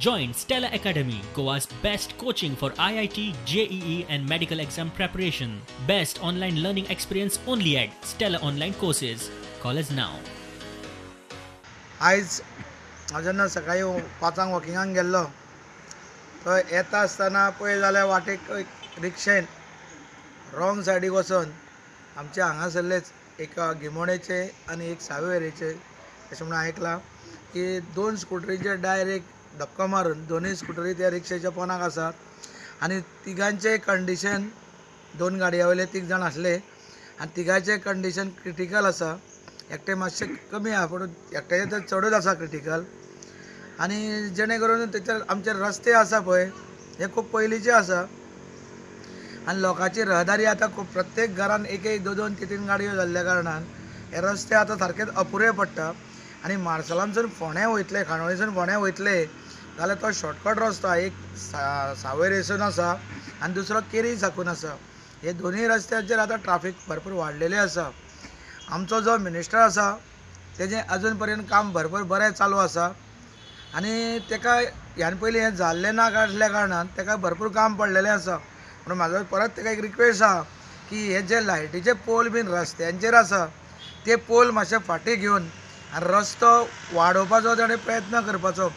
Join Stella Academy, Goa's best coaching for IIT, JEE and medical exam preparation. Best online learning experience only at Stella Online Courses. Call us now. आयज हांव जेन्ना सकाळी 5 वॉकिंगाक गेल्लो थंय येता आसतना पळय जाल्यार वाटेक एक रिक्षेन रॉंग सायडीक वचून आमचे हांगासरलेच एक गिमोणेचे आनी एक सावेरेचे अशें म्हणून आयकलां की 2 स्कुटरीचे डायरेक्ट धक्को मारून दोनूय स्कुटरी त्या रिक्षेच्या पोंदाक आसात आनी तिगांचे कंडिशन 2 गाडये वयले 3 जाण आसले आनी तिगांचे कंडिशन क्रिटिकल आसा. एकटे मातशे कमी आहा पूण एकट्याचे तर चडूच आसा क्रिटिकल. आनी जेणे करून तेचेर आमचे रस्ते आसा पळय हे खूब पयलींचे आसा आनी लोकांची रहदारी आतां खूब प्रत्येक घरान एक 2-2, 3-3 गाडयो जाल्ल्या कारणान हे रस्ते आतां सारकेच अपुरे पडटा. आनी मार्सेलांतसून फोंड्या वयतले, खांडोळेसून फोंड्या वयतले जाल्यार तो शॉर्टकट रस्तो एक सावयरेसून आसा आनी दुसरो केरी साकून आसा. हे दोनूय रस्त्याचेर आतां ट्राफीक भरपूर वाडलेलें आसा. आमचो जो मिनिस्टर आसा तेजें अजून पर्यंत काम भरपूर बरें चालू आसा आनी तेका ह्यान पयलीं हें जाल्लें ना आसल्या कारणान तेका भरपूर काम पडलेलें आसा. म्हणून म्हाजो परत तेका एक रिक्वेस्ट आहा की हे जे लायटीचे पोल बीन रस्त्यांचेर आसा ते पोल मातशे फाटीं घेवन आनी रस्तो वाडोवपाचो ताणें प्रयत्न करपाचो.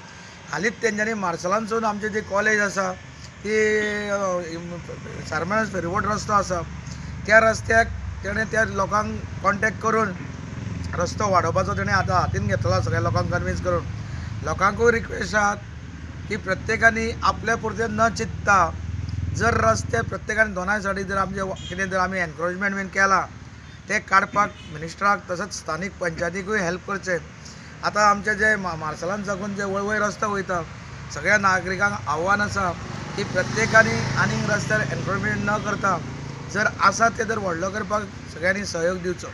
हालींच तेंच्यांनी मार्सेलांतसून आमची जी कॉलेज आसा ती सारमेस फेरीबोट रस्तो आसा त्या रस्त्याक तेणें त्या लोकांक कॉन्टेक्ट करून रस्तो वाडोवपाचो तेणें आतां हातीन घेतला. सगळ्या लोकांक कन्विन्स करून लोकांकूय रिक्वेस्ट आहा की प्रत्येकानी आपल्या पुरते न चिंतता जर रस्ते प्रत्येकान दोनाय सायडी जर आमचे कितें जर आमी एनक्रोचमेंट बीन केला ते काडपाक मिनिस्टराक तसोच स्थानीक पंचायतीकूय हेल्प करचें. आतां आमचे जे मार्सेलांत साकून जे वयर रस्तो वयता सगळ्या नागरिकांक आव्हान आसा की प्रत्येकानी आनीक रस्त्यार एनक्रोचमेंट न करता जर आसा ते जर व्हडलो करपाक सगळ्यांनी सहयोग दिवचो.